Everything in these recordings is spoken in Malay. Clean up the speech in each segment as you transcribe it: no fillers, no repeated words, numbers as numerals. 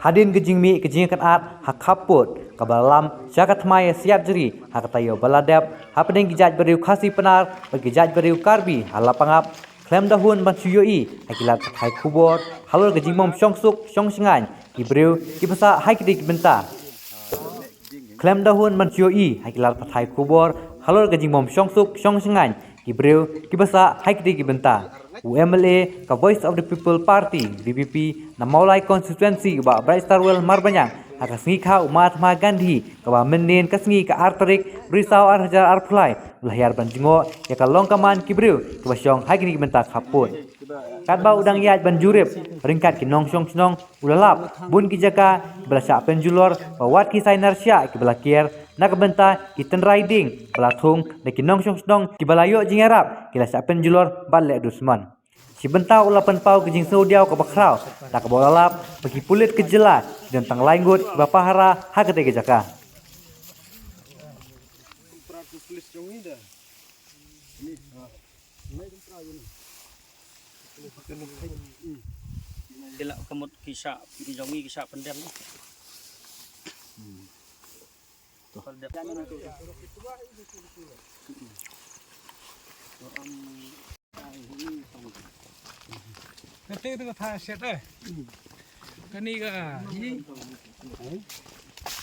Hadin gejing mi gejing kan at hak kaput kabalam jagat maya siap jeri hak tayo baladap hapeding gijaj beriu khasi penar begijaj beriu karbi halapangap klem dahun bancuyoi hakilat hai kubor halur gejing mom syongsuk syongsingan ibriu kibasa hai kidik benta klem dahun bancuyoi hakilat hai kubor halur gejing mom syongsuk syongsingan ibriu kibasa hai kidik benta UMLA ka Voice of the People Party VPP na Maulai constituency ba Bright Star Well Marbanyang haka sngi kha Mahatma Gandhi ka ba menen ka sngi ka artarik brisau ar hajar ar phlai lahir banjingo ya ka longkaman kibriu ka ba syong hagini benta khapun kat ba udang yat banjurip ringkat ki nong syong snong ulalap bun ki jaka belasya penjulor ba wat ki sainar sya ki belakier nak benta iten riding belatung de ki nong syong snong ki balayo jingarap ki lasya penjulor balle dusman si bentau ulapan pau ke jing saudiau ke bakrau tak ke bolalap bagi pulit ke jela dan tang lainggut ba pahara hagate ke jaka Dilak kemut kisah jongi kisah pendem Nanti itu kata set kani ka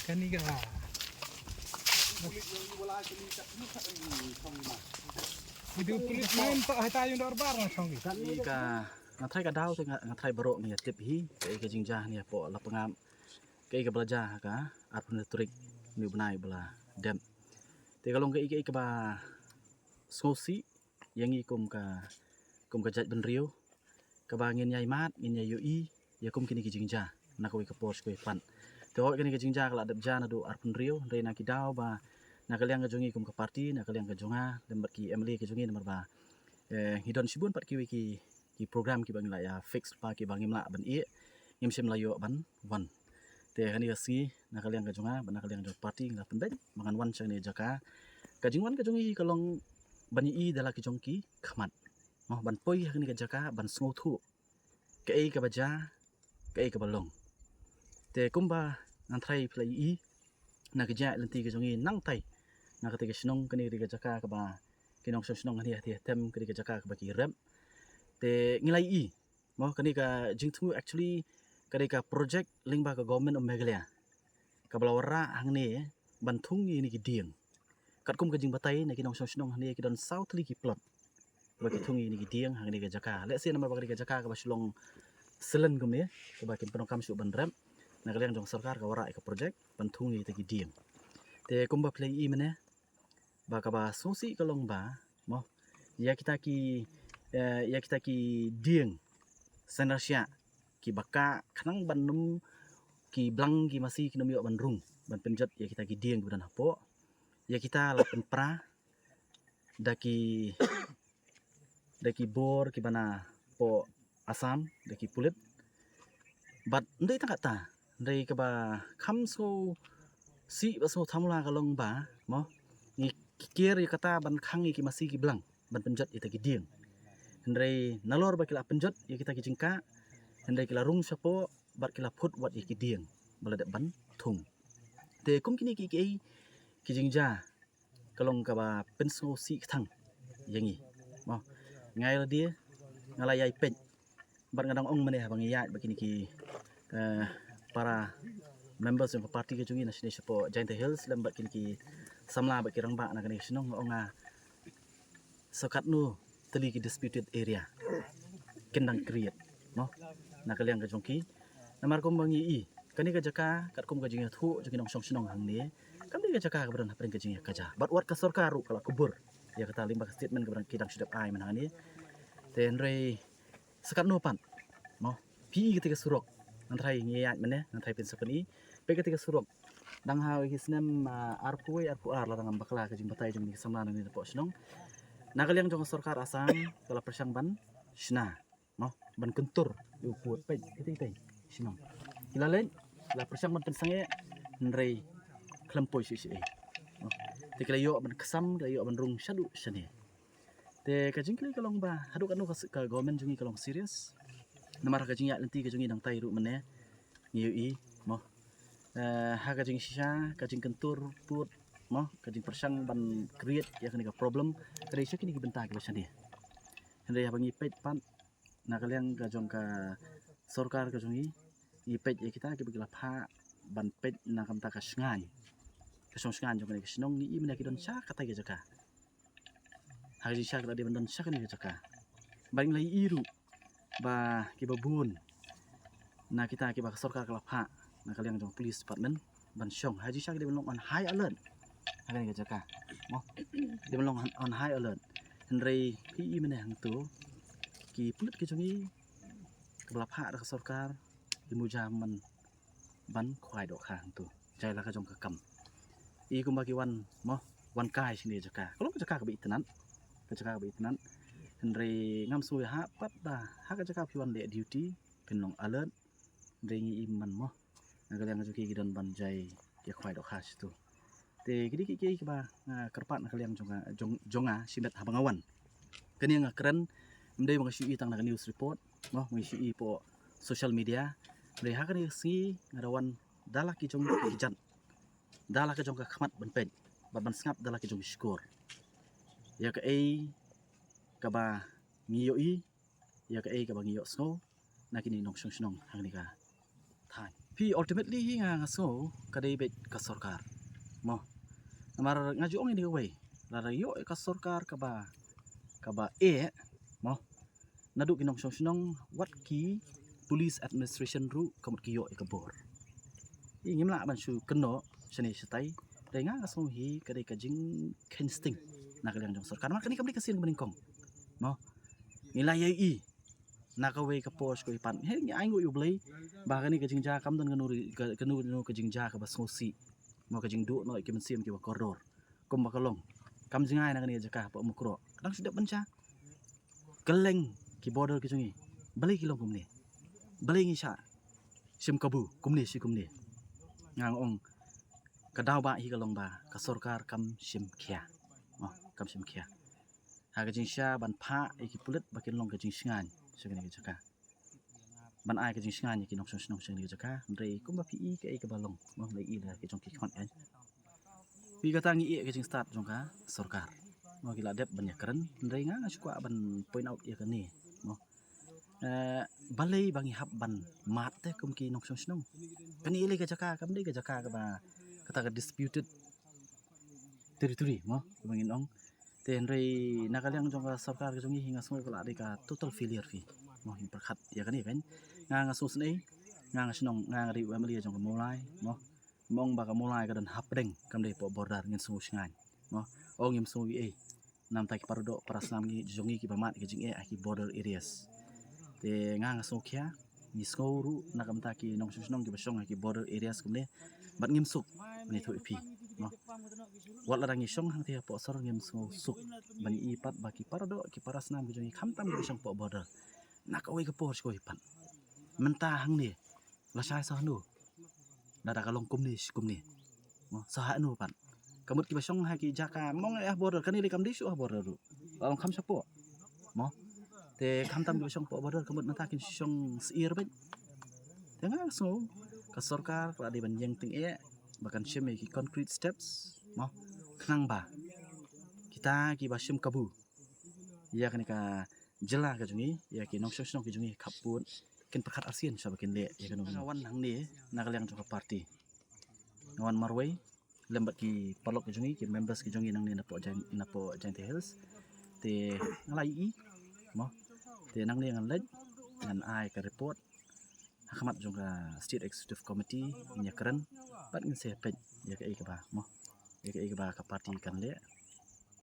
kani ka itu pulit main tak hata yung dorbar na songi ka ngathai ka daw te ngathai barok ni tip hi ke jingjah ni po la pengam ke belajar ka arpun turik ni benai bela dem te kalong ke ba skosi yang ikum ka jat ben riu ka ba ngin yai mat ngin yai ui ya kum kini ke jingjah na ko ke pos ko pan te ho kini ke jingjah kala dep jana do arpun riu re na ki daw ba na kaliang ka jongi kum ka parti na kaliang ka jonga lembat ki emily ke jongi nomor ba hidon sibun pat ki program ki bang la ya fix pa ki bang imla ban i ngim sim la yo ban wan te kani ka si na kaliang ka jonga ban na kaliang ka parti ngla pendek mangan wan chang ni jaka ka jingwan ka jongi kalong ban i dala ki jongki khmat mo ban poi kani ka jaka ban sngo thu ke ka baja ke ka balong te kumba nganthai play i na ka ja lenti ka jongi nang tai na ka te ka snong kani ka jaka ka ba kinong snong hati hati tem kani ka jaka ka ba ki rem te ngilai i mo kani ka jingthu actually kani ka project lingba ka government of Meghalaya ka balawara hangne banthung ni ki dieng kat kum ka jing batai na kinong snong hane ki don south li ki plot ba ki thungi ni ki dieng hangne ka jaka le se number ba ka jaka ka ba silong selen kum ne ka ba kin penokam su ban rem na kaliang jong sarkar ka wara ka project banthung ni te ki dieng te kum ba play i mane ba ka ba sosi kalong ba mo ya kita ki dieng senasya ki baka khnang banum ki blang ki masih ki nomyo ban rung ban penjat ya kita ki dieng budan hapo ya kita la penpra daki bor ki bana po asam daki pulit bat ndai ta kata ndai ka ba kham so si ba so thamula kalong ba mo ni kier ya kata ban khang ki masih ki blang ban penjat ita ki dieng hendrai nalor ba kila penjat ya kita ki jingka hendrai kila rung sapo bat kila phut wat ya ki dieng baladat ban thung te kum kini ki jingja kalong ka ba penso si thang yangi mo ngai la dia ngala yai pej bat ngadang ong mane bang ya ba kini ki para members of the party ke jungi national support Giant Hills lembat kini ki samla ba kirang ba na kani sinong onga sokat nu teli ki disputed area kendang create no na kaliang ka jongki namar kom bangi i kani ka jaka kat kom ka jinga thu jungi nong song sinong hang ni kami ka jaka ka beran hapring ka jinga kaja bat wat ka sarkaru kala kubur ya kata limba statement ka beran kidang sudah ai manang ni tenre sekat nu pan no pi ketika surok antrai ngiyat mane antrai pin sapani pe ketika surok dang ha hisnem arpu ar la dang bakla ka jing batai jing ni samla ni po sinong na kaliang jong sarkar asam kala persang ban sina no ban kentur yu puat pe keting sinong kilalen la persang ban pensange nrei klempoi si no tikla yo ban kesam la yo ban rung shadu shane te kajing kli kalong ba haduk anu ka government jungi kalong serius namar kajing ya lenti kajing dang tai ru mene ngiu mo ha kajing shisha kajing kentur put mo kajing persang ban create ya kani ka problem kare sya kini benta ki basani hande bangi pet pan na kalian kajong ka sorkar kajungi i pet ya kita ki bagila pha ban pet na kam ta ka sngai kasong sngan jong kani snong ni i mena ki don sya kata ki jaka hari sya kata di bandon sya kani jaka bang lai iru ba ki babun na kita ki ba sorkar kala pha na kalian jong police department ban syong haji sya ki bandon on high alert kani ki jaka mo di bandon on high alert henry pi i mena hang tu ki pulut ki jongi kala pha ra sorkar ki mujaman ban khwai do khang tu jai la ka jong ka kam i kumba ki wan mo wan kai sini jaka kalau jaka ka bi tenan ka jaka ka bi tenan henry ngam su ha pat da ha ka jaka pi wan de duty pinong alert rengi iman mo ngalian ngajuki gidan ban jai ya khwai do khas tu te gidi ki ba kerpat ngalian jonga simet habangawan kani nga keren mdei mga sui tang na news report mo mga sui po social media mdei ha kani si ngarawan dala ki jong kijan dala ka jong ka khmat ban pen ban ngap dala ki jong skor ya ka ka ba ngiyo ya ka ka ba ngiyo snow na kini nong snong hang ni ka thai pi ultimately hi nga so ka dei bet ka sarkar mo amar ngaju ong ni we la yo ka sarkar ka ba mo nadu kinong snong what ki police administration ru kamut kiyo ka bor ingim la ban su keno seni setai renga ngaso hi kadai kajing kensting na kalian jong sarkar mak ni kamli kasin beningkong mo nilai ai na ka we ka pos ko ipan he ngi ai ngu yu blai ba ka ni kajing ja kam don kanu kajing ja ka bas ngosi mo kajing du no kim sim ki ba koridor kom ba kalong kam jingai na kani jaka pa mukro kadang sudah benca keleng ki border ki jungi balik ki long kumni balik ngi sha sim kabu kumni si kumni ngang ong kadau ba hi kalong ba ka sarkar kam sim khia mo kam sim khia ha kajing sha ban pha ki pulit bakin long kajing singan segini jaka ban ai kajing singan ki nong snong segini jaka rei kumba pi ka balong mo lai i la ki jong ki khon an pi ka tangi kajing start jong ka sarkar mo gila dep banyak keren rei nga sukwa ban point out ya kani mo balai bangi hab ban mat te kum ki nong snong kani ile ka jaka kam dei ka jaka ka ba kata ka disputed territory mo bangin ong ten rei nakaliang jong ka sarkar jong hinga soi kala de ka total failure fi mo hin perkhat ya kani kan nga so snei nga snong nga ri wa mali jong ka mulai mo mong ba ka mulai ka dan hapdeng kam dei po border ngin so sngan mo ong im so wi nam ta ki parudo parasnam ni jongi ki bamat ki jing ki border areas te nga so kya ni skoru nakam ta ki nong snong ki basong ki border areas kumne bat ngim suk ni thu pi no wat la rangi song hang te po sor ngim so suk bani ipat baki parado ki parasnam ki jongi khamtam ki basong po border nak oi ke por ko ipan menta hang ni la sai so nu dada kalong kumni mo saha nu pan kamut ki basong ha ki jaka mong border kani le kam disu border ru long kham sapo mo te kham tam ki basong po border kamut nata kin song sir ben tengah so ka sarkar ka di ban yang ting bahkan sim ki concrete steps mo khang ba kita ki basim kabu ya kani ka jela ka jungi ya ki nong song ki jungi khapun ken perkhat ASEAN sabakin le ya kan wan hang ni nakaliang jong party ngawan marway lembat ki palok ki jungi ki members ki jungi nang ni na po Giant Hills te ngalai mo te nang ni ngan lej ngan ai ka report hakamat jong ka state executive committee nya keren bat ngin se pej ya ka ba mo ya ka ba ka party kan le